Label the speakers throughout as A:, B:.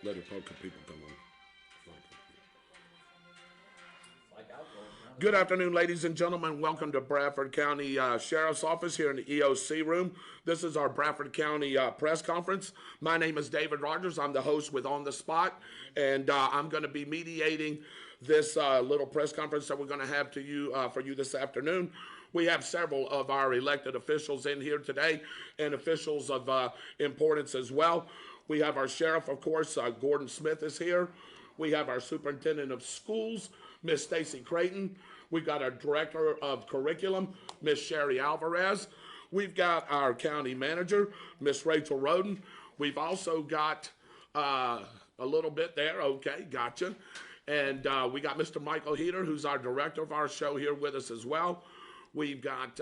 A: Let the people come on. Good afternoon, ladies and gentlemen. Welcome to Bradford County Sheriff's Office here in the EOC room. This is our Bradford County press conference. My name is David Rogers. I'm the host with On the Spot, and I'm going to be mediating this little press conference that we're going to have to you for you this afternoon. We have several of our elected officials in here today, and officials of importance as well. We have our sheriff, of course, Gordon Smith is here. We have our superintendent of schools, Miss Stacy Creighton. We've got our director of curriculum, Miss Sherry Alvarez. We've got our county manager, Miss Rachel Roden. We've also got a little bit there. Okay, gotcha. And we got Mr. Michael Heater, who's our director of our show, here with us as well. We've got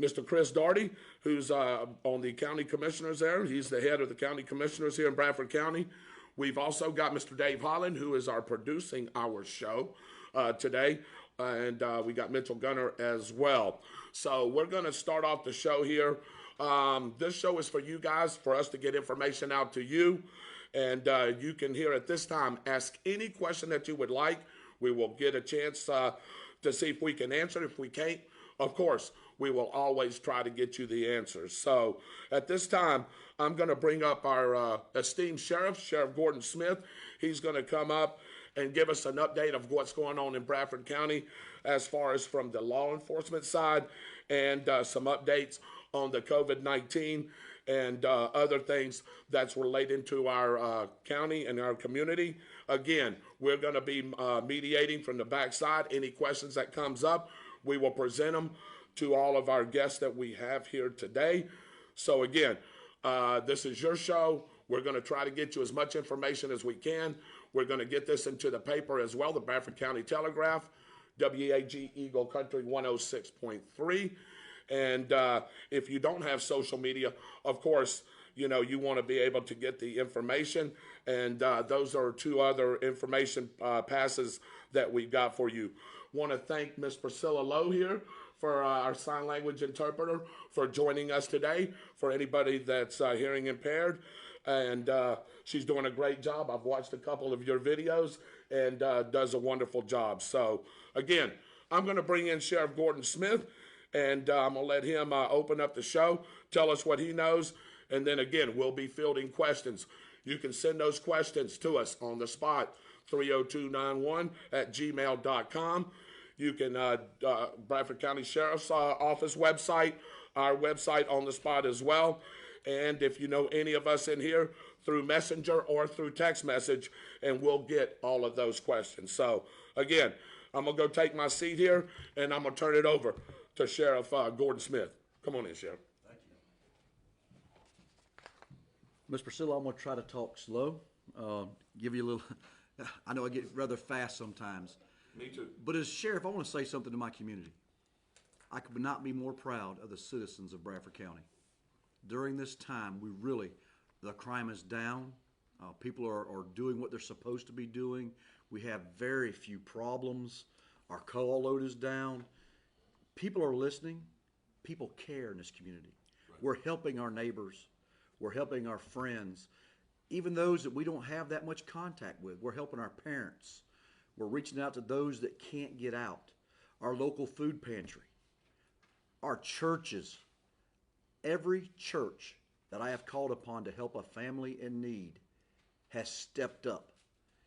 A: Mr. Chris Daugherty, who's on the county commissioners there. He's the head of the county commissioners here in Bradford County. We've also got Mr. Dave Holland, who is producing our show today. And we got Mitchell Gunner as well. So we're going to start off the show here. This show is for you guys, for us to get information out to you. And you can here at this time ask any question that you would like. We will get a chance to see if we can answer. If we can't, of course, we will always try to get you the answers. So at this time, I'm going to bring up our esteemed sheriff, Sheriff Gordon Smith. He's going to come up and give us an update of what's going on in Bradford County as far as from the law enforcement side, and some updates on the COVID-19 and other things that's related to our county and our community. Again, we're going to be mediating from the backside. Any questions that comes up, we will present them to all of our guests that we have here today. So again, this is your show. We're going to try to get you as much information as we can. We're going to get this into the paper as well, the Bradford County Telegraph, WAG Eagle Country 106.3. And if you don't have social media, of course, you know, you want to be able to get the information. And those are two other information passes that we've got for you. Want to thank Miss Priscilla Lowe here for our sign language interpreter for joining us today, for anybody that's hearing impaired. And she's doing a great job. I've watched a couple of your videos, and does a wonderful job. So again, I'm going to bring in Sheriff Gordon Smith, and I'm going to let him open up the show, tell us what he knows, and then again, we'll be fielding questions. You can send those questions to us on the spot, 30291@gmail.com. You can, Bradford County Sheriff's Office website, our website on the spot as well. And if you know any of us in here, through Messenger or through text message, and we'll get all of those questions. So again, I'm going to go take my seat here, and I'm going to turn it over to Sheriff Gordon Smith. Come on in, Sheriff.
B: Thank you. Ms. Priscilla, I'm going to try to talk slow, give you a little, I know I get rather fast sometimes.
A: Me too.
B: But as Sheriff, I want to say something to my community. I could not be more proud of the citizens of Bradford County. During this time, the crime is down. People are doing what they're supposed to be doing. We have very few problems. Our call load is down. People are listening. People care in this community. Right. We're helping our neighbors. We're helping our friends. Even those that we don't have that much contact with. We're helping our parents. We're reaching out to those that can't get out. Our local food pantry. Our churches. Every church that I have called upon to help a family in need has stepped up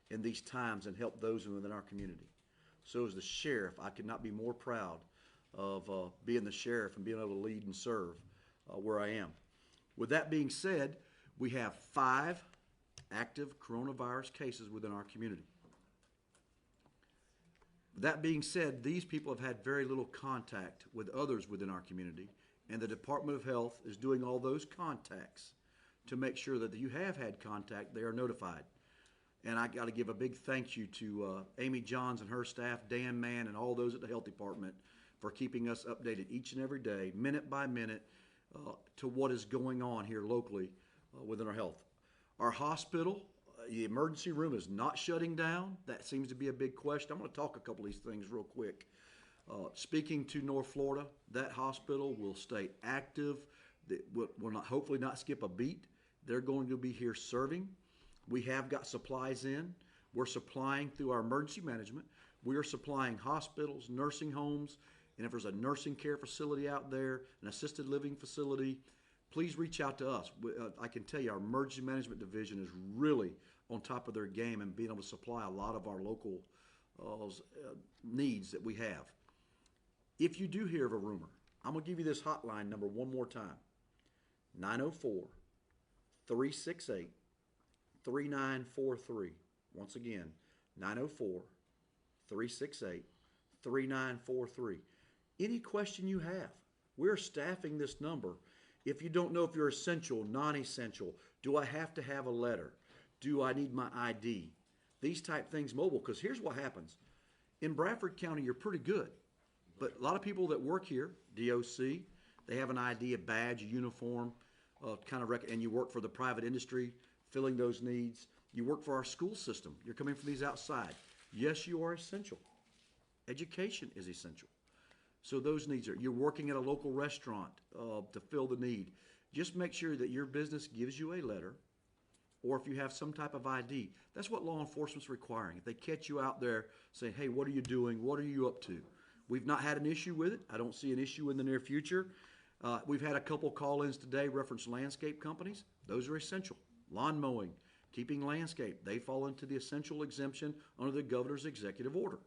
B: in these times and helped those within our community. So as the sheriff, I could not be more proud of being the sheriff and being able to lead and serve where I am. With that being said, we have 5 active coronavirus cases within our community. That being said, these people have had very little contact with others within our community, and the Department of Health is doing all those contacts to make sure that you have had contact, they are notified. And I got to give a big thank you to Amy Johns and her staff, Dan Mann, and all those at the Health Department for keeping us updated each and every day, minute by minute, to what is going on here locally within our health. Our hospital, the emergency room is not shutting down. That seems to be a big question. I'm going to talk a couple of these things real quick. Speaking to North Florida, that hospital will stay active. Will not, hopefully not skip a beat. They're going to be here serving. We have got supplies in. We're supplying through our emergency management. We are supplying hospitals, nursing homes, and if there's a nursing care facility out there, an assisted living facility, please reach out to us. I can tell you our emergency management division is really on top of their game and being able to supply a lot of our local needs that we have. If you do hear of a rumor, I'm going to give you this hotline number one more time. 904-368-3943. Once again, 904-368-3943. Any question you have, we're staffing this number. If you don't know if you're essential, non-essential, do I have to have a letter? Do I need my ID? These type things mobile, because here's what happens. In Bradford County, you're pretty good. But a lot of people that work here, DOC, they have an ID, a badge, a uniform, and you work for the private industry, filling those needs. You work for our school system. You're coming from these outside. Yes, you are essential. Education is essential. So those needs are, you're working at a local restaurant to fill the need. Just make sure that your business gives you a letter, or if you have some type of ID. That's what law enforcement's requiring. If they catch you out there saying, hey, what are you doing? What are you up to? We've not had an issue with it. I don't see an issue in the near future. We've had a couple call-ins today reference landscape companies. Those are essential. Lawn mowing, keeping landscape, they fall into the essential exemption under the governor's executive order.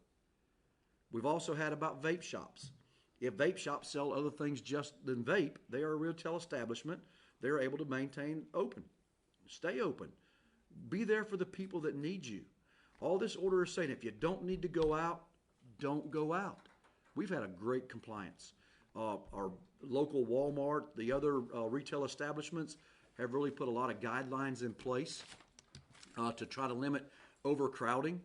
B: We've also had about vape shops. If vape shops sell other things just than vape, they are a retail establishment. They're able to maintain open. Stay open. Be there for the people that need you. All this order is saying, if you don't need to go out, don't go out. We've had a great compliance. Our local Walmart, the other retail establishments have really put a lot of guidelines in place to try to limit overcrowding.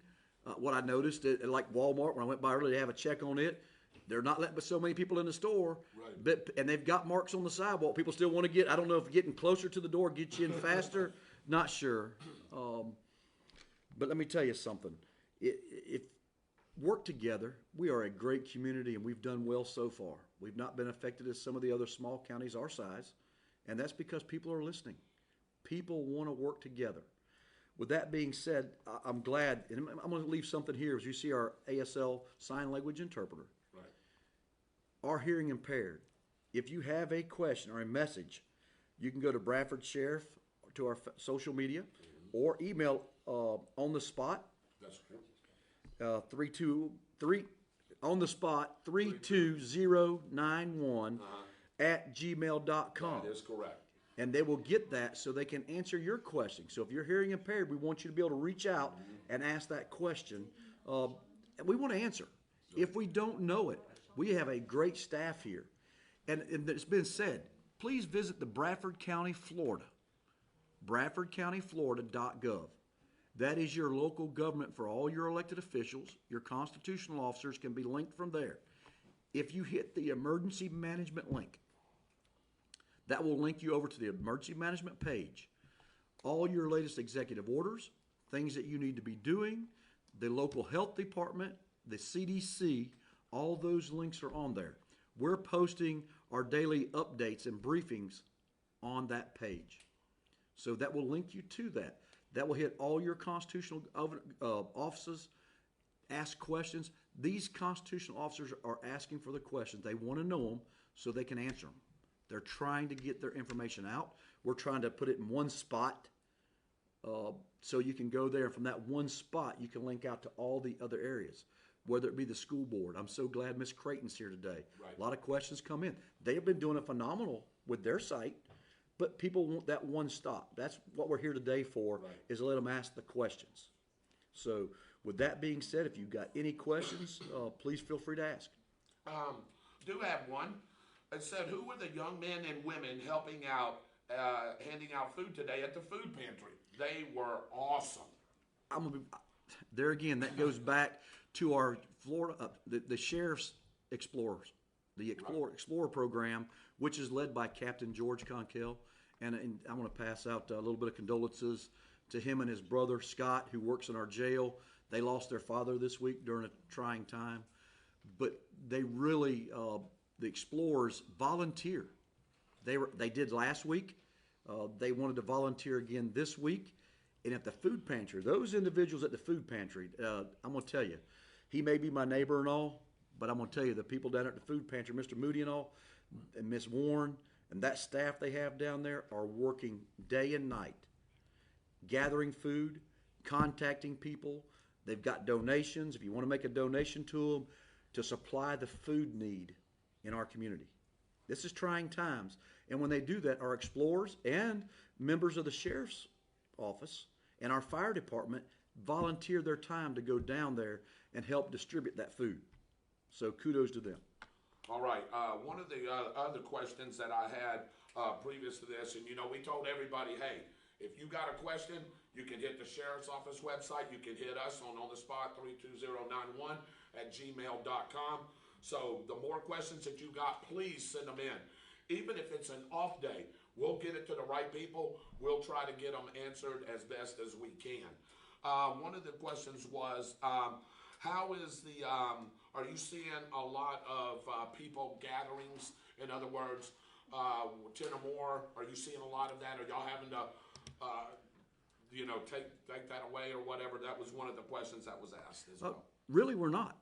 B: What I noticed, like Walmart, when I went by earlier to have a check on it, they're not letting but so many people in the store, right. And they've got marks on the sidewalk. People still want to get, I don't know if getting closer to the door gets you in faster, not sure. But let me tell you something. If work together, we are a great community and we've done well so far. We've not been affected as some of the other small counties our size, and that's because people are listening. People want to work together. With that being said, I'm glad, and I'm going to leave something here as you see our ASL sign language interpreter. Right. Our hearing impaired. If you have a question or a message, you can go to Bradford Sheriff to our social media, or email on the spot. That's correct. 323 on the spot 32091 at gmail.com.
A: That is correct.
B: And they will get that so they can answer your question. So if you're hearing impaired, we want you to be able to reach out and ask that question. And we want to answer. If we don't know it, we have a great staff here. And it's been said, please visit the Bradford County, Florida, bradfordcountyflorida.gov. That is your local government for all your elected officials. Your constitutional officers can be linked from there. If you hit the emergency management link, that will link you over to the emergency management page. All your latest executive orders, things that you need to be doing, the local health department, the CDC, all those links are on there. We're posting our daily updates and briefings on that page. So that will link you to that. That will hit all your constitutional offices, ask questions. These constitutional officers are asking for the questions. They want to know them so they can answer them. They're trying to get their information out. We're trying to put it in one spot so you can go there. And from that one spot, you can link out to all the other areas, whether it be the school board. I'm so glad Miss Creighton's here today. Right. A lot of questions come in. They have been doing a phenomenal with their site, but people want that one stop. That's what we're here today for, right, is to let them ask the questions. So with that being said, if you've got any questions, please feel free to ask.
A: Do have one. It said, who were the young men and women helping out, handing out food today at the food pantry? They were awesome.
B: There again, that goes back to our Florida, the Sheriff's Explorers, the Explorer program, which is led by Captain George Conkell. And I want to pass out a little bit of condolences to him and his brother, Scott, who works in our jail. They lost their father this week during a trying time. But they really... the Explorers volunteer. They did last week. They wanted to volunteer again this week. And at the food pantry, those individuals at the food pantry, I'm going to tell you, he may be my neighbor and all, but I'm going to tell you, the people down at the food pantry, Mr. Moody and all, and Miss Warren, and that staff they have down there are working day and night, gathering food, contacting people. They've got donations. If you want to make a donation to them, to supply the food need in our community. This is trying times. And when they do that, our explorers and members of the sheriff's office and our fire department volunteer their time to go down there and help distribute that food. So kudos to them.
A: All right. One of the other questions that I had previous to this, and we told everybody, hey, if you got a question, you can hit the sheriff's office website. You can hit us on the spot 32091 at gmail.com. So the more questions that you got, please send them in. Even if it's an off day, we'll get it to the right people. We'll try to get them answered as best as we can. One of the questions was, how is the, are you seeing a lot of people gatherings? In other words, 10 or more, are you seeing a lot of that? Are y'all having to, take that away or whatever? That was one of the questions that was asked as well.
B: Really, we're not.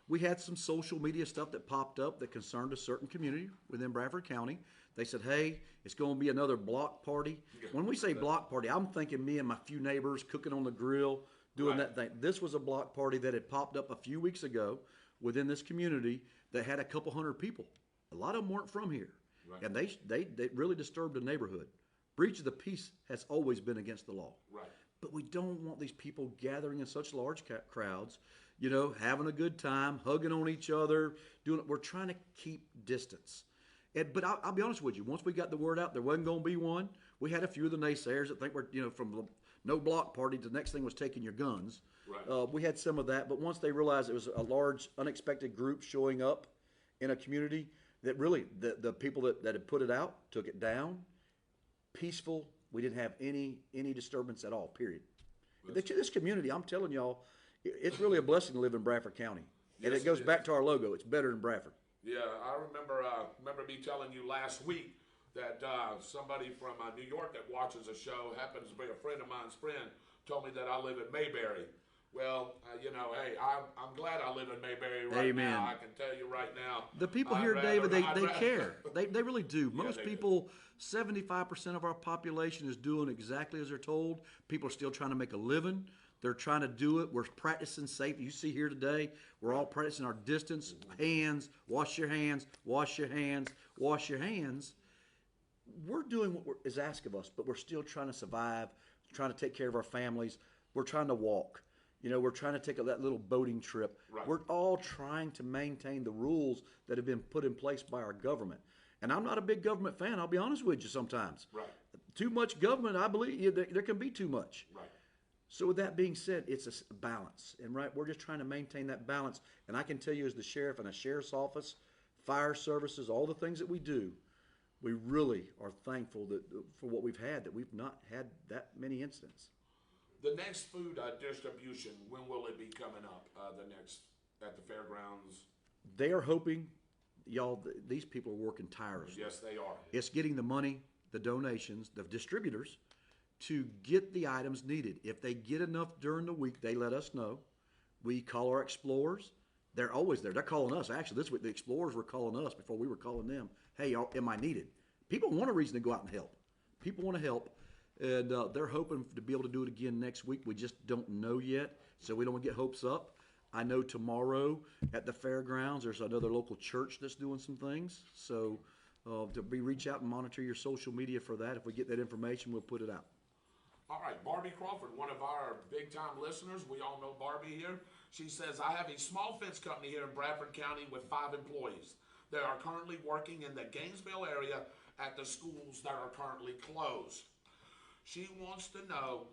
B: We had some social media stuff that popped up that concerned a certain community within Bradford County. They said, hey, it's going to be another block party. When we say block party, I'm thinking me and my few neighbors cooking on the grill, doing that thing. This was a block party that had popped up a few weeks ago within this community that had a couple hundred people. A lot of them weren't from here. Right. And they really disturbed the neighborhood. Breach of the peace has always been against the law. Right. But we don't want these people gathering in such large crowds, having a good time, hugging on each other, we're trying to keep distance. But I'll be honest with you, once we got the word out there wasn't going to be one, we had a few of the naysayers that think we're, from the no block party to the next thing was taking your guns. Right. We had some of that, but once they realized it was a large, unexpected group showing up in a community, that really, the people that had put it out took it down, peaceful. We didn't have any disturbance at all, period. This community, I'm telling y'all, it's really a blessing to live in Bradford County. And it goes back to our logo. It's better than Bradford.
A: Yeah, I remember me telling you last week that somebody from New York that watches a show, happens to be a friend of mine's friend, told me that I live in Mayberry. Well, hey, I'm glad I live in Mayberry right now. I can tell you right now.
B: The people here, David, they care. They really do. Most people, 75% of our population is doing exactly as they're told. People are still trying to make a living. They're trying to do it. We're practicing safety. You see here today, we're all practicing our distance, hands, wash your hands, wash your hands, wash your hands. We're doing what is asked of us, but we're still trying to survive, trying to take care of our families. We're trying to walk. We're trying to take that little boating trip. Right. We're all trying to maintain the rules that have been put in place by our government. And I'm not a big government fan, I'll be honest with you sometimes. Right. Too much government, I believe there can be too much. Right. So with that being said, it's a balance. And we're just trying to maintain that balance. And I can tell you as the sheriff and a sheriff's office, fire services, all the things that we do, we really are thankful for what we've had, that we've not had that many incidents.
A: The next food distribution, when will it be coming up? At the fairgrounds?
B: They are hoping, y'all, these people are working tirelessly.
A: Yes, they are.
B: It's getting the money, the donations, the distributors to get the items needed. If they get enough during the week, they let us know. We call our explorers. They're always there. They're calling us. Actually, this week the explorers were calling us before we were calling them. Hey, am I needed? People want a reason to go out and help. People want to help. And they're hoping to be able to do it again next week. We just don't know yet, so we don't want to get hopes up. I know tomorrow at the fairgrounds there's another local church that's doing some things. So reach out and monitor your social media for that. If we get that information, we'll put it out.
A: All right, Barbie Crawford, one of our big-time listeners. We all know Barbie here. She says, I have a small fence company here in Bradford County with 5 employees. They are currently working in the Gainesville area at the schools that are currently closed. She wants to know,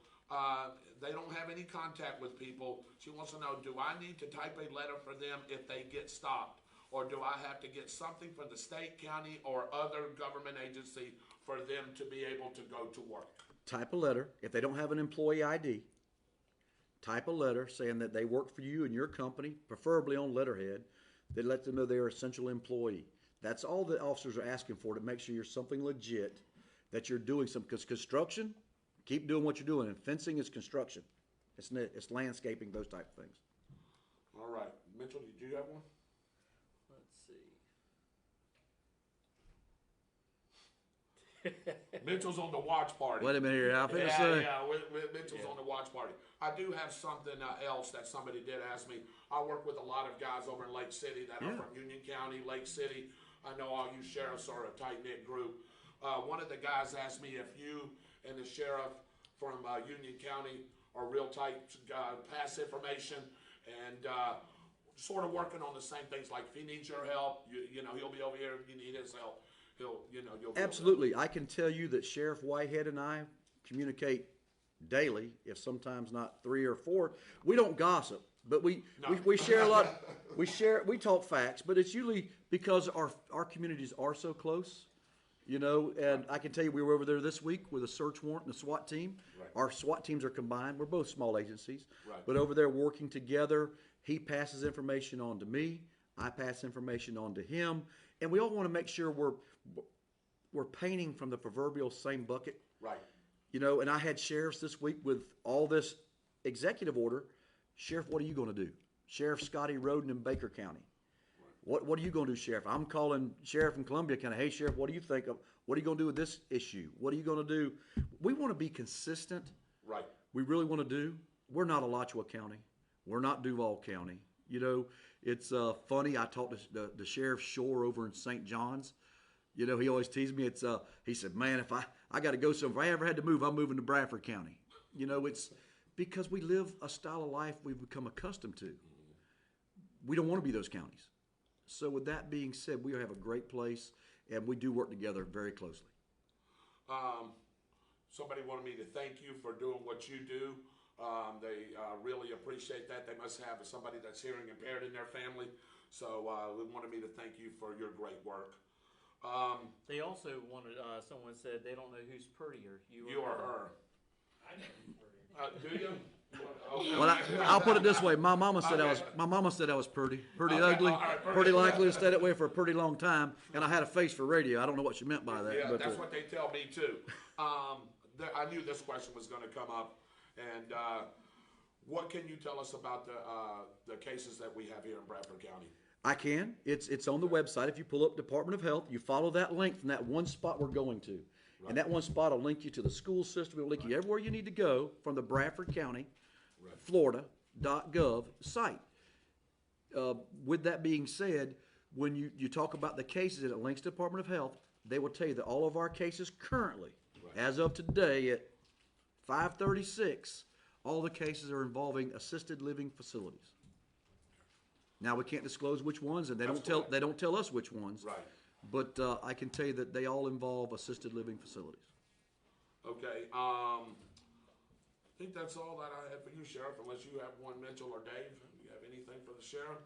A: they don't have any contact with people. She wants to know, do I need to type a letter for them if they get stopped? Or do I have to get something from the state, county, or other government agency for them to be able to go to work?
B: Type a letter. If they don't have an employee ID, type a letter saying that they work for you and your company, preferably on letterhead, that let them know they're an essential employee. That's all the officers are asking for, to make sure you're something legit, that you're doing some, because construction, Keep doing what you're doing. And fencing is construction. It's landscaping, those type of things.
A: All right. Mitchell, did you have one?
C: Let's see.
A: Mitchell's on the watch party.
B: Wait a minute here.
A: Mitchell's on the watch party. I do have something else that somebody did ask me. I work with a lot of guys over in Lake City that are from Union County, Lake City. I know all you sheriffs are a tight-knit group. One of the guys asked me if you and the sheriff from Union County are real tight, pass information, and sort of working on the same things. Like if he needs your help, you know, he'll be over here. If you need his help, you'll
B: Absolutely. I can tell you that Sheriff Whitehead and I communicate daily, if sometimes not 3 or 4. We don't gossip, but we share a lot. We talk facts, but it's usually because our communities are so close. You know, and I can tell you we were over there this week with a search warrant and a SWAT team.
A: Right.
B: Our SWAT teams are combined. We're both small agencies.
A: Right.
B: But over there working together, he passes information on to me. I pass information on to him. And we all want to make sure we're painting from the proverbial same bucket.
A: Right.
B: You know, and I had sheriffs this week with all this executive order. Sheriff, what are you going to do? Sheriff Scotty Roden in Baker County. What are you going to do, Sheriff? I'm calling Sheriff in Columbia County. Hey, Sheriff, what do you think of? What are you going to do with this issue? What are you going to do? We want to be consistent.
A: Right.
B: We really want to do. We're not Alachua County. We're not Duval County. You know, it's funny. I talked to the Sheriff Shore over in St. John's. You know, he always teased me. He said, man, if I got to go somewhere, if I ever had to move, I'm moving to Bradford County. You know, it's because we live a style of life we've become accustomed to. We don't want to be those counties. So with that being said, we have a great place, and we do work together very closely.
A: Somebody wanted me to thank you for doing what you do. They really appreciate that. They must have somebody that's hearing impaired in their family. So they wanted me to thank you for your great work.
C: They also wanted, someone said they don't know who's prettier. You
A: or her.
C: I know who's prettier.
A: Do you?
B: Well, I'll put it this way: my mama said I was pretty ugly, pretty likely to stay that way for a pretty long time, and I had a face for radio. I don't know what she meant by that.
A: Yeah,
B: but,
A: that's what they tell me too. I knew this question was going to come up, and what can you tell us about the cases that we have here in Bradford County?
B: I can. It's on the website. If you pull up Department of Health, you follow that link from that one spot we're going to. Right. And that one spot will link you to the school system. It'll link you everywhere you need to go from the Bradford County, Florida.gov site. With that being said, when you talk about the cases and it links to the Department of Health, they will tell you that all of our cases currently, as of today at 5:36, all the cases are involving assisted living facilities. Now we can't disclose which ones, and they don't tell us which ones.
A: Right.
B: But I can tell you that they all involve assisted living facilities.
A: Okay. I think that's all that I have for you, Sheriff, unless you have one, Mitchell or Dave. Do you have anything for the Sheriff?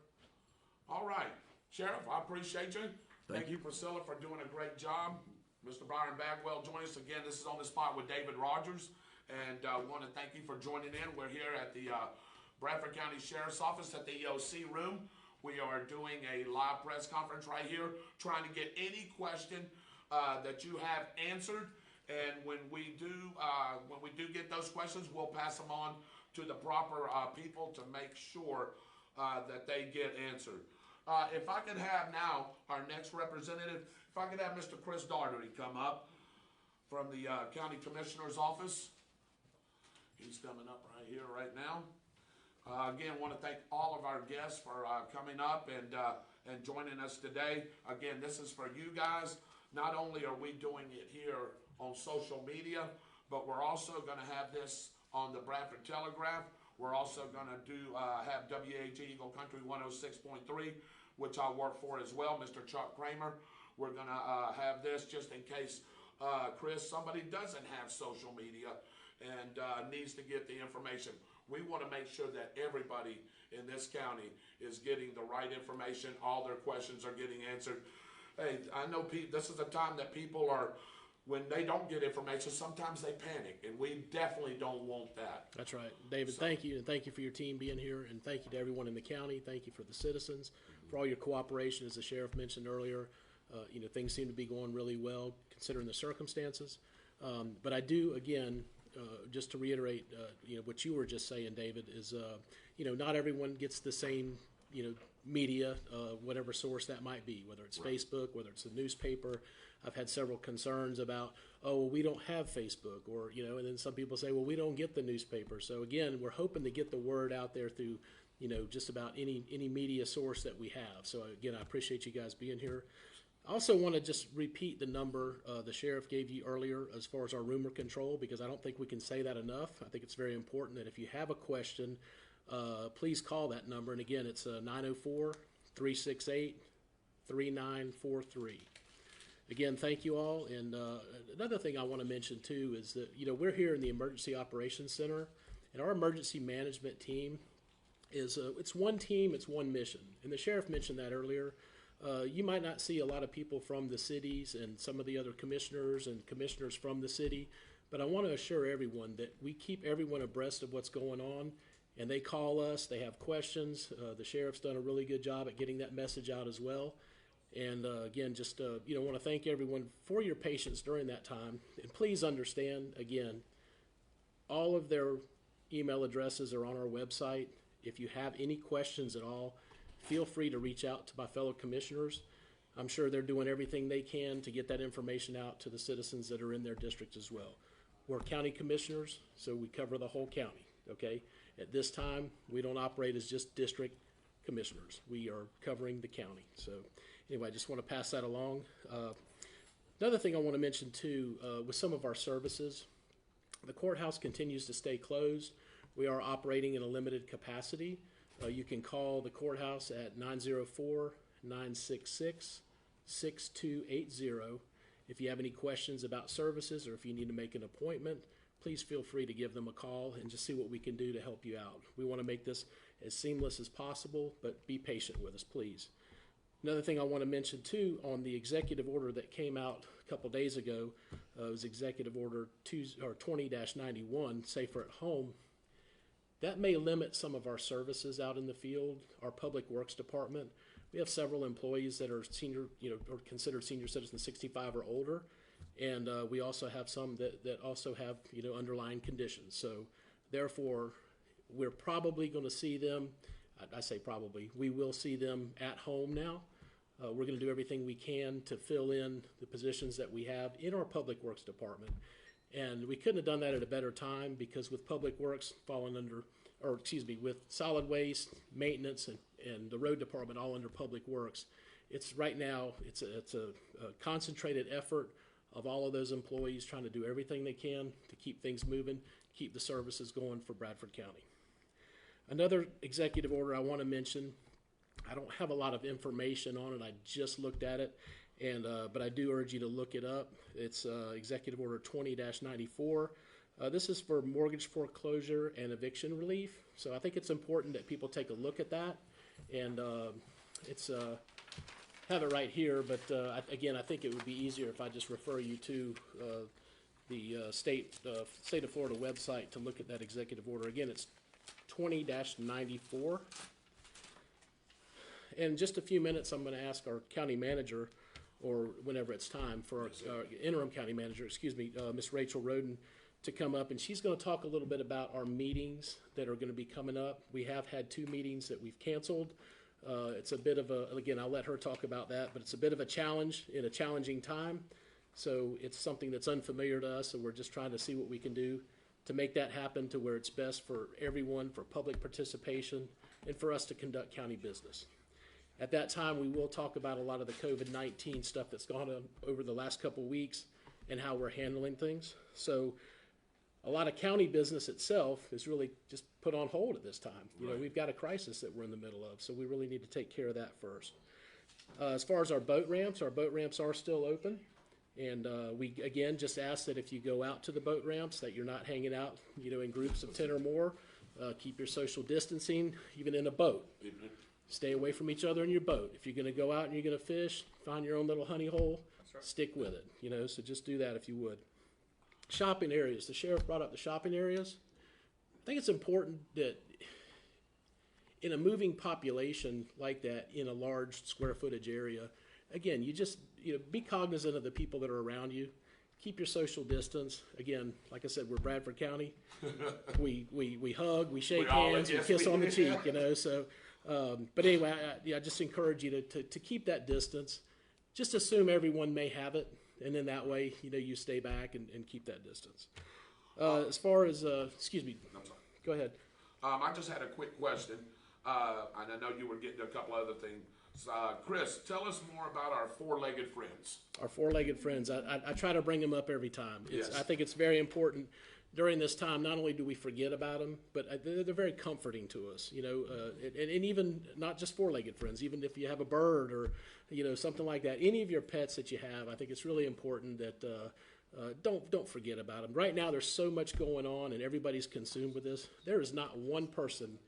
A: All right. Sheriff, I appreciate you. Thank you, Priscilla, for doing a great job. Mr. Byron Bagwell joined us again. This is On the Spot with David Rogers. And I want to thank you for joining in. We're here at the Bradford County Sheriff's Office at the EOC room. We are doing a live press conference right here, trying to get any question that you have answered. And when we do get those questions, we'll pass them on to the proper people to make sure that they get answered. If I could have now our next representative, if I could have Mr. Chris Daugherty come up from the County Commissioner's Office. He's coming up right here right now. Again, want to thank all of our guests for coming up and joining us today. Again, this is for you guys. Not only are we doing it here on social media, but we're also going to have this on the Bradford Telegraph. We're also going to have WAG Eagle Country 106.3, which I work for as well, Mr. Chuck Kramer. We're going to have this just in case, Chris, somebody doesn't have social media and needs to get the information. We want to make sure that everybody in this county is getting the right information. All their questions are getting answered. Hey, I know this is a time that people are, when they don't get information, sometimes they panic, and we definitely don't want that.
D: That's right. David, thank you, and thank you for your team being here, and thank you to everyone in the county. Thank you for the citizens, for all your cooperation. As the sheriff mentioned earlier, things seem to be going really well considering the circumstances. But I do, again, just to reiterate, what you were just saying, David, is, not everyone gets the same, media, whatever source that might be, whether it's Facebook, whether it's a newspaper. I've had several concerns about, oh, well, we don't have Facebook, or, and then some people say, well, we don't get the newspaper. So again, we're hoping to get the word out there through, just about any media source that we have. So again, I appreciate you guys being here. I also want to just repeat the number the sheriff gave you earlier as far as our rumor control, because I don't think we can say that enough. I think it's very important that if you have a question, please call that number. And again, it's 904-368-3943. Again, thank you all. And another thing I want to mention too is that, we're here in the Emergency Operations Center, and our emergency management team is, it's one team, it's one mission. And the sheriff mentioned that earlier. You might not see a lot of people from the cities and some of the other commissioners and commissioners from the city, but I want to assure everyone that we keep everyone abreast of what's going on, and they call us, they have questions. The sheriff's done a really good job at getting that message out as well. And again, just want to thank everyone for your patience during that time. And please understand, again, all of their email addresses are on our website. If you have any questions at all, feel free to reach out to my fellow commissioners. I'm sure they're doing everything they can to get that information out to the citizens that are in their district as well. We're county commissioners, so we cover the whole county, okay? At this time, we don't operate as just district commissioners. We are covering the county. So anyway, I just want to pass that along. Another thing I want to mention too, with some of our services, the courthouse continues to stay closed. We are operating in a limited capacity. You can call the courthouse at 904-966-6280. If you have any questions about services or if you need to make an appointment, please feel free to give them a call and just see what we can do to help you out. We want to make this as seamless as possible, but be patient with us, please. Another thing I want to mention too, on the executive order that came out a couple days ago, was Executive Order 20-91, Safer at Home. That may limit some of our services out in the field. Our Public Works Department, we have several employees that are senior, or considered senior citizens 65 or older. And we also have some that also have, underlying conditions. So therefore, we're probably going to see them, I say probably, we will see them at home now. We're going to do everything we can to fill in the positions that we have in our Public Works Department. And we couldn't have done that at a better time, because with Public Works falling under, with solid waste, maintenance, and the road department all under Public Works, it's right now, it's a concentrated effort of all of those employees trying to do everything they can to keep things moving, keep the services going for Bradford County. Another executive order I want to mention, I don't have a lot of information on it, I just looked at it, and but I do urge you to look it up. It's Executive Order 20-94. This is for mortgage foreclosure and eviction relief. So I think it's important that people take a look at that. And it's have it right here, but again, I think it would be easier if I just refer you to the state of Florida website to look at that executive order. Again, it's 20-94. In just a few minutes, I'm going to ask our county manager, or whenever it's time, for our interim county manager, Miss Rachel Roden, to come up, and she's going to talk a little bit about our meetings that are going to be coming up. We have had 2 meetings that we've canceled. It's a bit of again, I'll let her talk about that, but it's a bit of a challenge in a challenging time. So it's something that's unfamiliar to us, and we're just trying to see what we can do to make that happen to where it's best for everyone, for public participation, and for us to conduct county business. At that time, we will talk about a lot of the COVID-19 stuff that's gone on over the last couple of weeks and how we're handling things. So a lot of county business itself is really just put on hold at this time. We've got a crisis that we're in the middle of, so we really need to take care of that first. As far as our boat ramps are still open. And we, again, just ask that if you go out to the boat ramps that you're not hanging out, in groups of 10 or more. Keep your social distancing, even in a boat. Stay away from each other in your boat. If you're going to go out and you're going to fish, find your own little honey hole, stick with it, so just do that if you would. Shopping areas. The sheriff brought up the shopping areas. I think it's important that in a moving population like that, in a large square footage area, again, you just, be cognizant of the people that are around you. keep your social distance. Again, like I said, we're Bradford County. we hug, we shake hands, we kiss on the cheek, you know. So, but anyway, I just encourage you to keep that distance. Just assume everyone may have it, and then that way, you know, you stay back and keep that distance. As far as, excuse me, go ahead.
A: I just had a quick question, and I know you were getting to a couple other things. Chris, tell us more about our four-legged friends.
D: Our four-legged friends. I try to bring them up every time.
A: Yes.
D: I think it's very important during this time. Not only do we forget about them, but they're very comforting to us. You know, and even not just four-legged friends. Even if you have a bird or, you know, something like that. Any of your pets that you have, I think it's really important that don't forget about them. Right now, there's so much going on, and everybody's consumed with this. There is not one person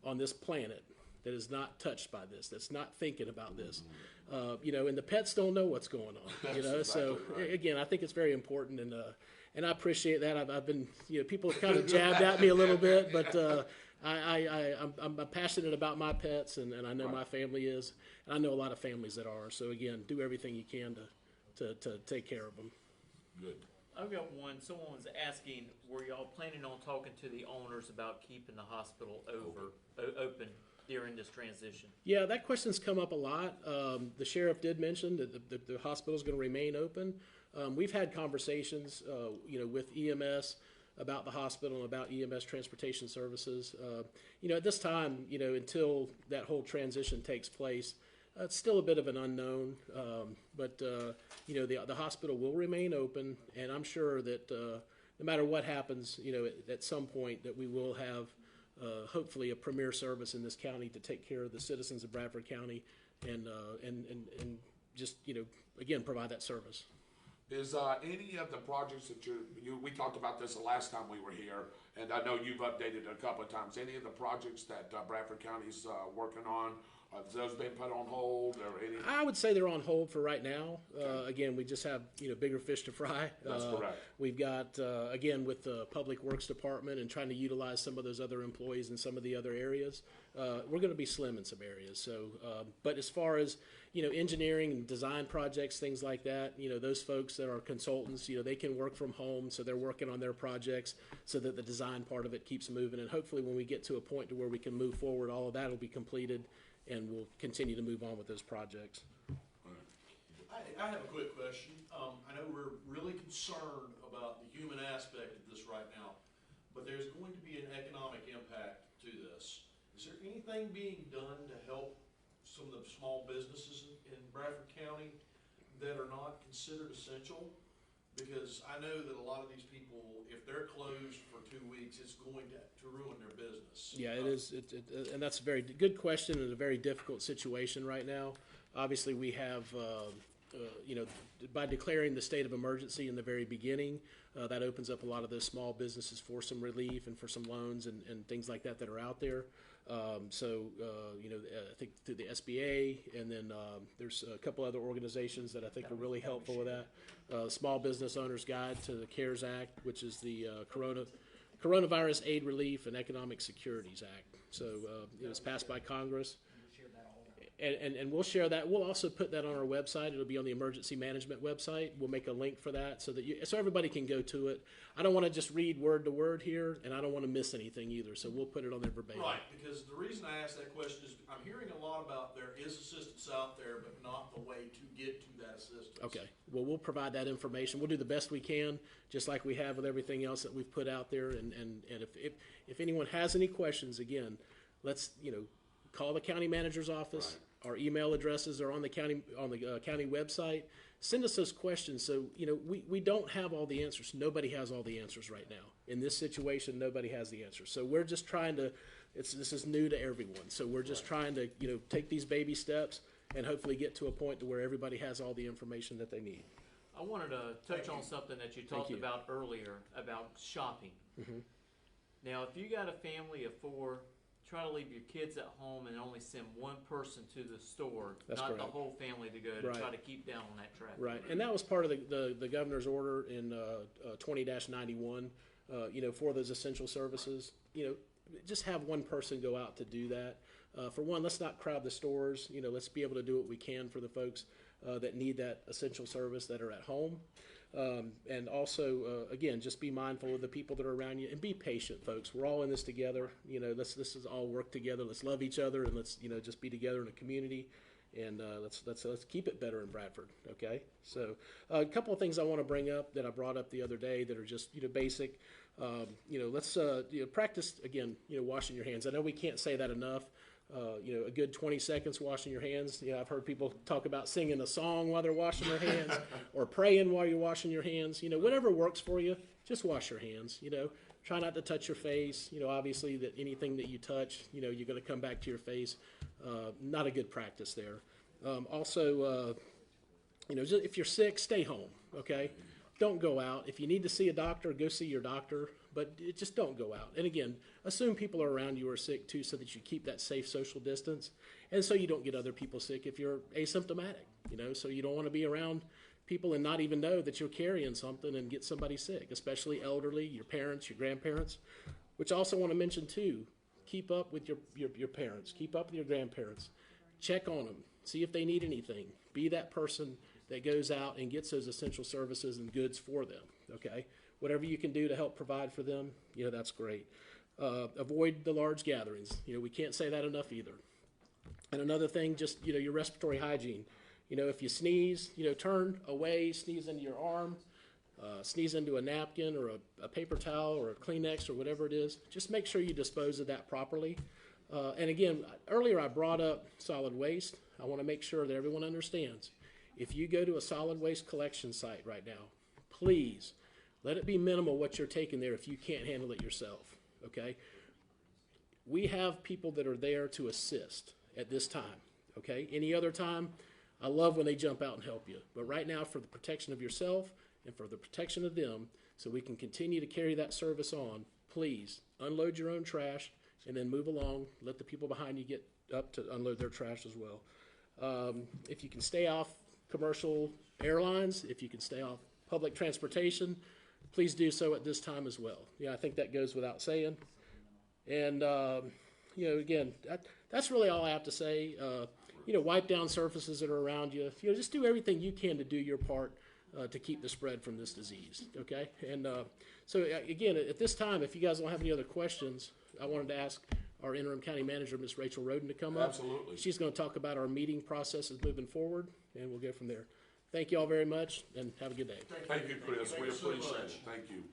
D: on this planet that is not touched by this, that's not thinking about this. You know, and the pets don't know what's going on, you know.
A: Exactly
D: so
A: right.
D: again, I think it's very important, and I appreciate that. I've been, you know, people have kind of jabbed at me a little bit, but I'm passionate about my pets, and I know my family is, and I know a lot of families that are. So again, do everything you can to take care of them.
A: Good.
C: I've got one. Someone was asking, were y'all planning on talking to the owners about keeping the hospital open during this transition?
D: Yeah, that question's come up a lot. The sheriff did mention that the hospital is going to remain open. We've had conversations, you know, with EMS about the hospital and about EMS transportation services. You know, at this time, you know, until that whole transition takes place, it's still a bit of an unknown. But you know, the hospital will remain open, and I'm sure that no matter what happens, you know, at some point that we will have hopefully a premier service in this county to take care of the citizens of Bradford County and just, you know, again, provide that service.
A: Is any of the projects that we talked about this the last time we were here, and I know you've updated a couple of times, any of the projects that Bradford County's working on, have those been put on hold or any?
D: I would say they're on hold for right now. Again, we just have, you know, bigger fish to fry.
A: That's correct.
D: We've got, again, with the Public Works Department and trying to utilize some of those other employees in some of the other areas, we're going to be slim in some areas. So, but as far as, you know, engineering and design projects, things like that, you know, those folks that are consultants, you know, they can work from home, so they're working on their projects so that the design part of it keeps moving. And hopefully when we get to a point to where we can move forward, all of that will be completed, and we'll continue to move on with those projects.
E: I have a quick question. I know we're really concerned about the human aspect of this right now, but there's going to be an economic impact to this. Is there anything being done to help some of the small businesses in Bradford County that are not considered essential? Because I know that a lot of these people, if they're closed for 2 weeks, it's going to ruin their business.
D: Yeah, it is, and that's a very good question and a very difficult situation right now. Obviously, we have, you know, by declaring the state of emergency in the very beginning, that opens up a lot of those small businesses for some relief and for some loans and things like that are out there. So, you know, I think through the SBA, and then there's a couple other organizations that I think are really helpful with that. Small Business Owners Guide to the CARES Act, which is the Coronavirus Aid Relief and Economic Securities Act. So it was passed by Congress. And we'll share that. We'll also put that on our website. It'll be on the emergency management website. We'll make a link for that so that so everybody can go to it. I don't want to just read word to word here, and I don't want to miss anything either. So we'll put it on there verbatim.
E: Right, because the reason I asked that question is I'm hearing a lot about there is assistance out there, but not the way to get to that assistance.
D: Okay. Well, we'll provide that information. We'll do the best we can, just like we have with everything else that we've put out there. And if anyone has any questions, again, let's, you know, call the county manager's office. Right. Our email addresses are on the county website. Send us those questions. So, you know, we don't have all the answers. Nobody has all the answers right now. In this situation, nobody has the answers. So we're just trying to, this is new to everyone. So we're just trying to, you know, take these baby steps and hopefully get to a point to where everybody has all the information that they need.
C: I wanted to touch on something that you talked about earlier about shopping. Mm-hmm. Now, if you got a family of 4, try to leave your kids at home and only send one person to the store,
D: That's
C: not
D: correct.
C: the whole family to go to try to keep down on that traffic.
D: Right, and that was part of the governor's order in 20-91, you know, for those essential services. You know, just have one person go out to do that. For one, let's not crowd the stores. You know, let's be able to do what we can for the folks. that need that essential service that are at home. And also, again, just be mindful of the people that are around you and be patient, folks. We're all in this together. This is all work together. Let's love each other and let's, just be together in a community. And let's keep it better in Bradford, okay? So a couple of things I want to bring up that I brought up the other day that are just, basic. Let's practice, again, washing your hands. I know we can't say that enough. A good 20 seconds washing your hands. I've heard people talk about singing a song while they're washing their hands or praying while you're washing your hands. Whatever works for you, just wash your hands. Try not to touch your face. Obviously that anything that you touch, you're going to come back to your face. Not a good practice there. Also, just if you're sick, stay home, okay? Don't go out. If you need to see a doctor, go see your doctor, but just don't go out. And again, assume people are around you who are sick too so that you keep that safe social distance and so you don't get other people sick if you're asymptomatic, so you don't want to be around people and not even know that you're carrying something and get somebody sick, especially elderly, your parents, your grandparents, which I also want to mention too, keep up with your parents, keep up with your grandparents, check on them, see if they need anything, be that person that goes out and gets those essential services and goods for them, okay? Whatever you can do to help provide for them, that's great. Avoid the large gatherings. We can't say that enough either. And another thing, just, your respiratory hygiene. If you sneeze, turn away, sneeze into your arm, sneeze into a napkin or a paper towel or a Kleenex or whatever it is. Just make sure you dispose of that properly. And again, earlier I brought up solid waste. I want to make sure that everyone understands. If you go to a solid waste collection site right now, please let it be minimal what you're taking there if you can't handle it yourself, okay? We have people that are there to assist at this time, okay? Any other time, I love when they jump out and help you. But right now, for the protection of yourself and for the protection of them, so we can continue to carry that service on, please unload your own trash and then move along. Let the people behind you get up to unload their trash as well. If you can stay off commercial airlines, if you can stay off public transportation, please do so at this time as well. I think that goes without saying. And, again, that's really all I have to say. Wipe down surfaces that are around you. Just do everything you can to do your part to keep the spread from this disease, okay? And so, again, at this time, if you guys don't have any other questions, I wanted to ask our interim county manager, Ms. Rachel Roden, to come up.
A: Absolutely.
D: She's going to talk about our meeting processes moving forward, and we'll go from there. Thank you all very much, and have a good day.
A: Thank you, Chris. We appreciate it. Thank you.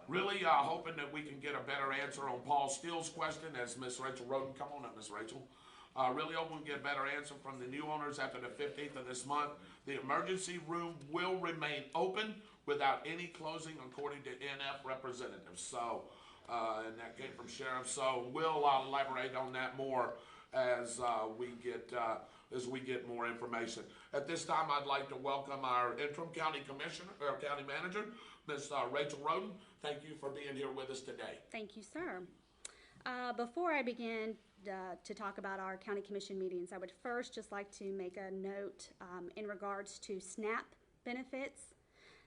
A: Really hoping that we can get a better answer on Paul Steele's question as Ms. Rachel Roden. Come on up, Ms. Rachel. Really hoping we get a better answer from the new owners after the 15th of this month. The emergency room will remain open without any closing, according to NF representatives. So, and that came from Sheriff. So we'll elaborate on that more as we get more information. At this time, I'd like to welcome our interim county commissioner or county manager, Ms. Rachel Roden. Thank you for being here with us today.
F: Thank you, sir. Before I begin to talk about our county commission meetings, I would first just like to make a note in regards to SNAP benefits.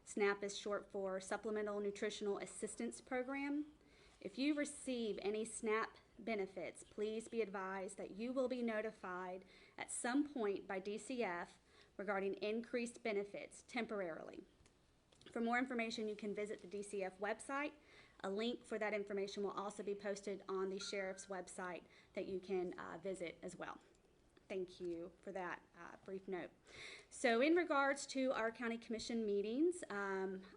F: SNAP is short for Supplemental Nutritional Assistance Program. If you receive any SNAP benefits, please be advised that you will be notified at some point by DCF regarding increased benefits temporarily. For more information, you can visit the DCF website. A link for that information will also be posted on the sheriff's website that you can visit as well. Thank you for that brief note. So in regards to our county commission meetings,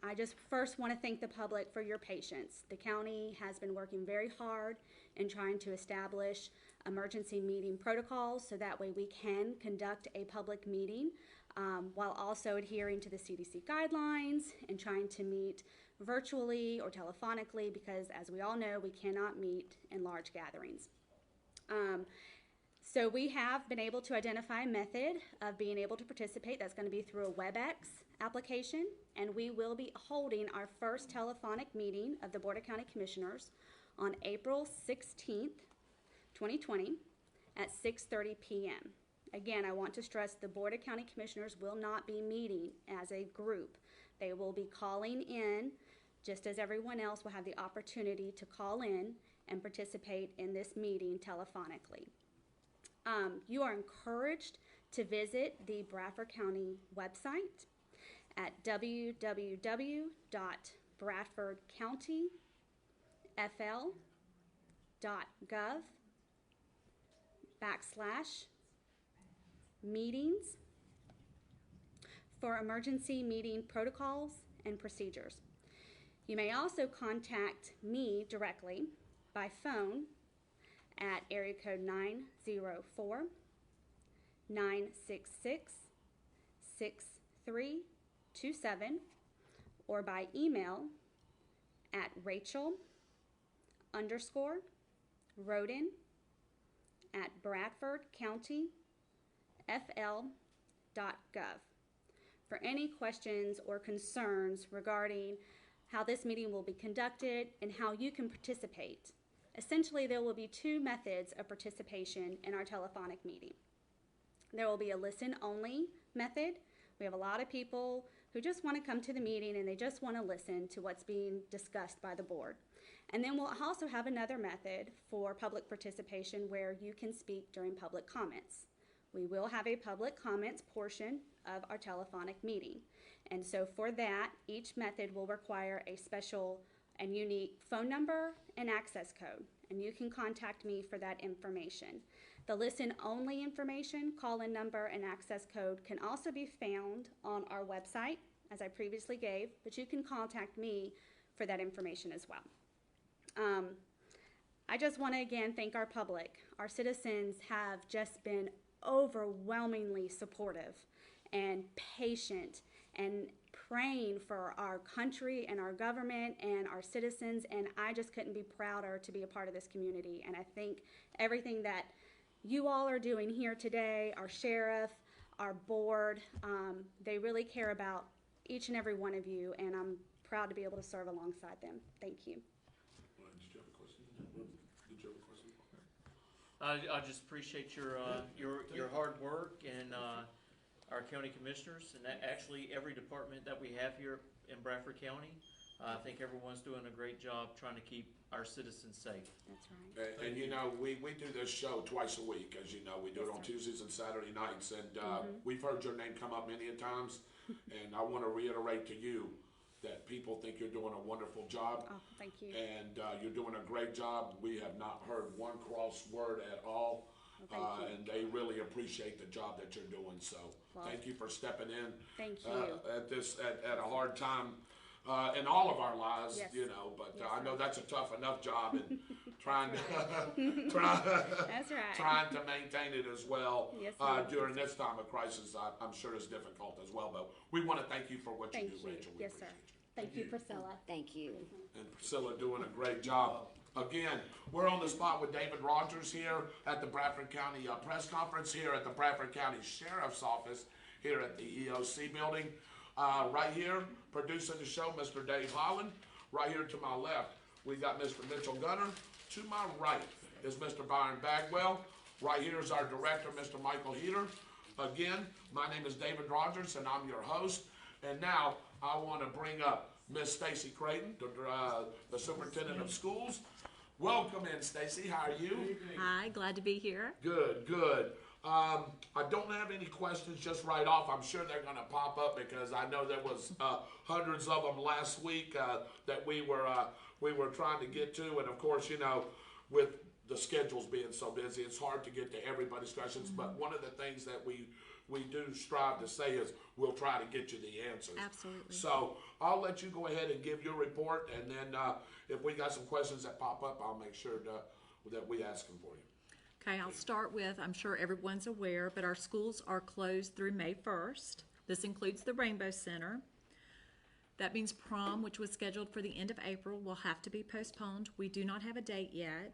F: I just first want to thank the public for your patience. The county has been working very hard in trying to establish emergency meeting protocols so that way we can conduct a public meeting while also adhering to the CDC guidelines and trying to meet virtually or telephonically because, as we all know, we cannot meet in large gatherings. So we have been able to identify a method of being able to participate. That's going to be through a WebEx application, and we will be holding our first telephonic meeting of the Board of County Commissioners on April 16th, 2020 at 6:30 p.m. Again, I want to stress the Board of County Commissioners will not be meeting as a group. They will be calling in, just as everyone else will have the opportunity to call in and participate in this meeting telephonically. You are encouraged to visit the Bradford County website at www.bradfordcountyfl.gov/meetings for emergency meeting protocols and procedures. You may also contact me directly by phone at area code 904-966-6327 or by email at Rachel_Roden@bradfordcountyfl.gov for any questions or concerns regarding how this meeting will be conducted and how you can participate. Essentially, there will be two methods of participation in our telephonic meeting. There will be a listen-only method. We have a lot of people who just want to come to the meeting and they just want to listen to what's being discussed by the board. And then we'll also have another method for public participation where you can speak during public comments. We will have a public comments portion of our telephonic meeting. And so for that, each method will require a special and unique phone number and access code, and you can contact me for that information. The listen-only information, call-in number, and access code can also be found on our website, as I previously gave, but you can contact me for that information as well. I just want to again thank our public. Our citizens have just been overwhelmingly supportive and patient and praying for our country and our government and our citizens, and I just couldn't be prouder to be a part of this community. And I think everything that you all are doing here today, our sheriff, our board, they really care about each and every one of you, and I'm proud to be able to serve alongside them. Thank you.
A: Did you have a question? Did you have a question?
C: I just appreciate your hard work and our county commissioners and actually every department that we have here in Bradford County. I think everyone's doing a great job trying to keep our citizens safe.
F: That's right.
A: And you know, we do this show twice a week, as you know. We do it on Tuesdays and Saturday nights, and we've heard your name come up many a times, and I want to reiterate to you that people think you're doing a wonderful job.
F: Oh, thank you.
A: And you're doing a great job. We have not heard one cross word at all.
F: Thank you.
A: And they really appreciate the job that you're doing. So thank you for stepping in.
F: Thank you.
A: At a hard time in all of our lives,
F: Yes.
A: you know. But
F: Yes,
A: I know
F: sir.
A: that's a tough enough job, and trying to
F: That's right.
A: trying to maintain it as well
F: Yes, sir.
A: during this time of crisis. I'm sure is difficult as well. But we want to thank you for what
F: Thank
A: you do,
F: you.
A: Rachel. We
F: Yes, sir.
A: appreciate you.
F: Thank you, Priscilla.
G: Thank you.
A: And Priscilla doing a great job. Again, we're on the spot with David Rogers here at the Bradford County press conference here at the Bradford County Sheriff's Office here at the EOC building. Right here, producing the show, Mr. Dave Holland. Right here to my left, we got Mr. Mitchell Gunner. To my right is Mr. Byron Bagwell. Right here is our director, Mr. Michael Heater. Again, my name is David Rogers, and I'm your host. And now I want to bring up Miss Stacy Creighton, the superintendent of schools. Welcome in, Stacy. How are you?
G: Hi, glad to be here.
A: Good, good. I don't have any questions just right off. I'm sure they're going to pop up because I know there was hundreds of them last week that we were trying to get to, and of course, you know, with the schedules being so busy, it's hard to get to everybody's questions. But one of the things that we do strive to say is we'll try to get you the answers.
G: Absolutely.
A: So I'll let you go ahead and give your report, and then if we got some questions that pop up, I'll make sure that we ask them for you.
G: Okay, I'll start with, I'm sure everyone's aware, but our schools are closed through May 1st. This includes the Rainbow Center. That means prom, which was scheduled for the end of April, will have to be postponed. We do not have a date yet.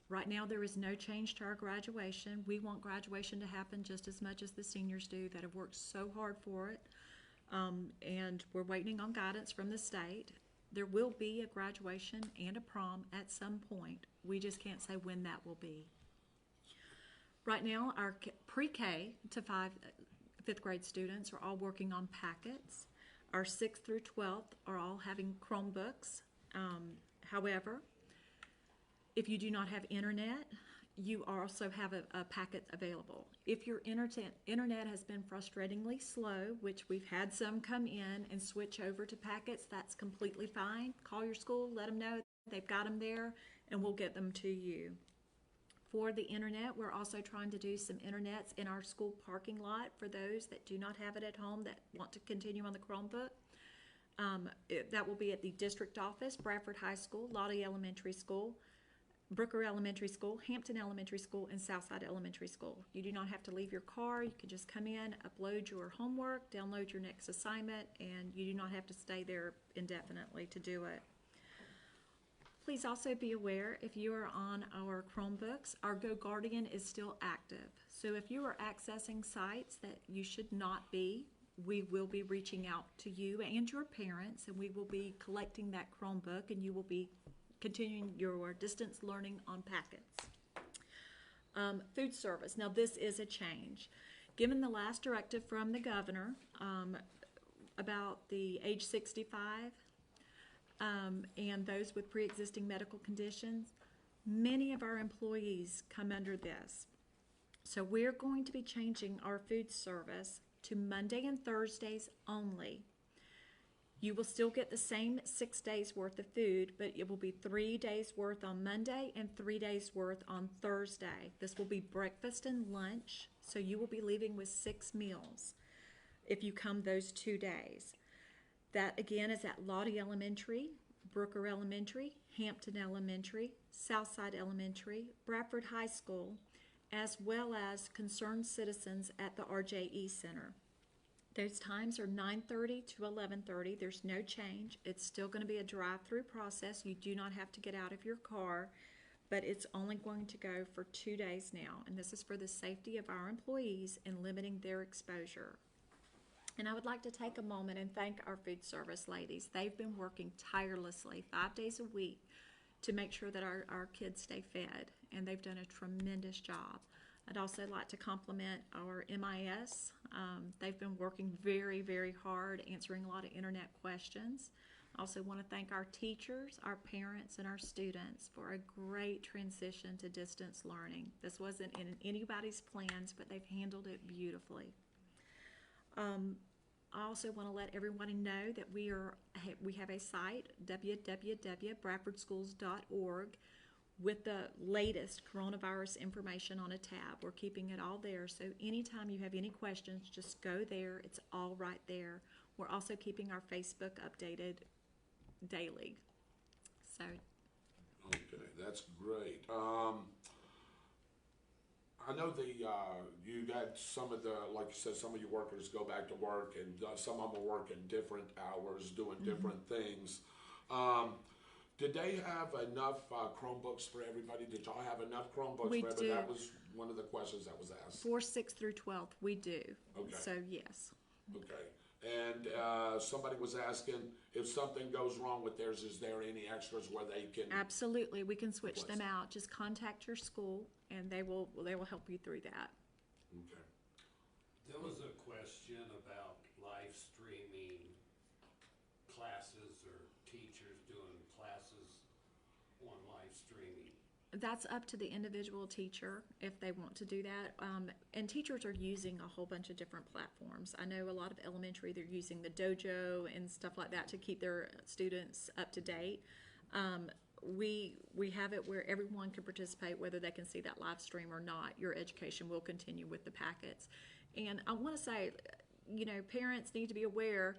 G: Right now, there is no change to our graduation. We want graduation to happen just as much as the seniors do that have worked so hard for it. And we're waiting on guidance from the state. There will be a graduation and a prom at some point. We just can't say when that will be. Right now, our pre-K to 5th grade students are all working on packets. Our 6th through 12th are all having Chromebooks. However, if you do not have internet, you also have a packet available. If your internet has been frustratingly slow, which we've had some come in and switch over to packets, that's completely fine. Call your school, let them know they've got them there, and we'll get them to you. For the internet, we're also trying to do some internets in our school parking lot for those that do not have it at home that want to continue on the Chromebook. That will be at the district office, Bradford High School, Lottie Elementary School, Brooker Elementary School, Hampton Elementary School, and Southside Elementary School. You do not have to leave your car. You can just come in, upload your homework, download your next assignment, and you do not have to stay there indefinitely to do it. Please also be aware, if you are on our Chromebooks, our GoGuardian is still active. So if you are accessing sites that you should not be, we will be reaching out to you and your parents, and we will be collecting that Chromebook, and you will be continuing your distance learning on packets. Food service. Now this is a change. Given the last directive from the governor about the age 65, and those with pre-existing medical conditions, many of our employees come under this. So we're going to be changing our food service to Monday and Thursdays only. You will still get the same 6 days worth of food, but it will be 3 days worth on Monday and 3 days worth on Thursday. This will be breakfast and lunch, so you will be leaving with 6 meals if you come those 2 days. That again is at Lottie Elementary, Brooker Elementary, Hampton Elementary, Southside Elementary, Bradford High School, as well as concerned citizens at the RJE Center. Those times are 9:30 to 11:30. There's no change. It's still going to be a drive-through process. You do not have to get out of your car, but it's only going to go for 2 days now. And this is for the safety of our employees and limiting their exposure. And I would like to take a moment and thank our food service ladies. They've been working tirelessly 5 days a week to make sure that our kids stay fed, and they've done a tremendous job. I'd also like to compliment our MIS. They've been working very, very hard, answering a lot of internet questions. I also want to thank our teachers, our parents, and our students for a great transition to distance learning. This wasn't in anybody's plans, but they've handled it beautifully. I also want to let everyone know that we have a site, www.bradfordschools.org, with the latest coronavirus information on a tab. We're keeping it all there, so anytime you have any questions, just go there. It's all right there. We're also keeping our Facebook updated daily. So.
A: Okay, that's great. I know you got some of the, like you said, some of your workers go back to work, and some of them are working different hours, doing different things. Did they have enough Chromebooks for everybody? Did y'all have enough Chromebooks
G: We
A: for everybody?
G: do.
A: That was one of the questions that was asked.
G: For 6th through 12th, we do.
A: Okay.
G: So yes.
A: Okay. And somebody was asking if something goes wrong with theirs, is there any extras where they can?
G: Absolutely, we can switch them out. Just contact your school, and they will help you through that.
A: Okay.
H: There was a question about live streaming classes or teachers doing classes on live streaming.
G: That's up to the individual teacher if they want to do that. And teachers are using a whole bunch of different platforms. I know a lot of elementary, they're using the dojo and stuff like that to keep their students up to date. We have it where everyone can participate, whether they can see that live stream or not. Your education will continue with the packets. And I want to say, parents need to be aware.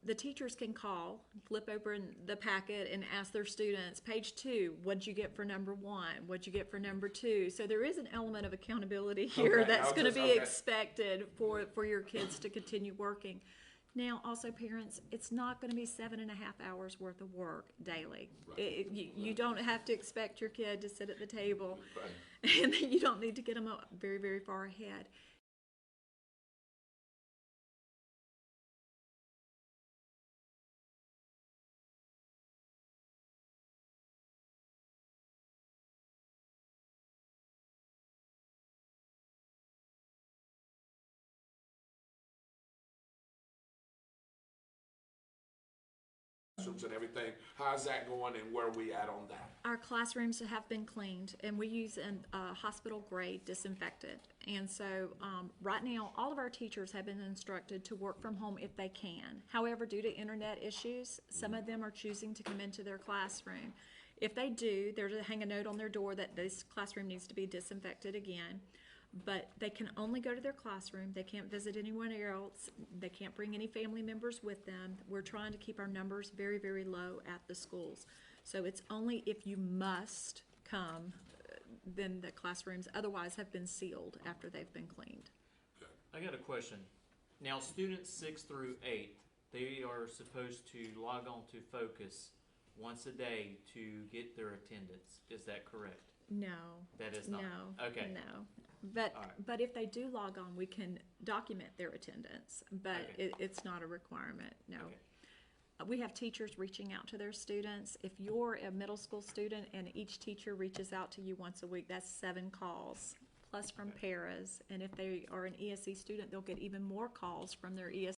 G: The teachers can call, flip over in the packet, and ask their students, page 2, what'd you get for number 1? What'd you get for number 2? So there is an element of accountability here that's going to be expected for your kids to continue working. Now, also parents, it's not going to be 7.5 hours worth of work daily.
A: Right.
G: You don't have to expect your kid to sit at the table,
A: Right.
G: and you don't need to get them very, very far ahead.
A: classrooms and everything. How's that going and where are we at on that?
G: Our classrooms have been cleaned, and we use a hospital-grade disinfectant. And so, right now, all of our teachers have been instructed to work from home if they can. However, due to internet issues, some of them are choosing to come into their classroom. If they do, they're to hang a note on their door that this classroom needs to be disinfected again. But they can only go to their classroom. They can't visit anyone else. They can't bring any family members with them. We're trying to keep our numbers very, very low at the schools. So it's only if you must come, then the classrooms otherwise have been sealed after they've been cleaned.
C: I got a question. Now, students 6 through 8, they are supposed to log on to Focus once a day to get their attendance. Is that correct?
G: No.
C: That is not.
G: No.
C: Okay.
G: No. But
C: All right.
G: but if they do log on, we can document their attendance. But
C: Okay.
G: it's not a requirement. No.
C: Okay.
G: We have teachers reaching out to their students. If you're a middle school student and each teacher reaches out to you once a week, that's 7 calls, plus from paras. And if they are an ESE student, they'll get even more calls from their ESE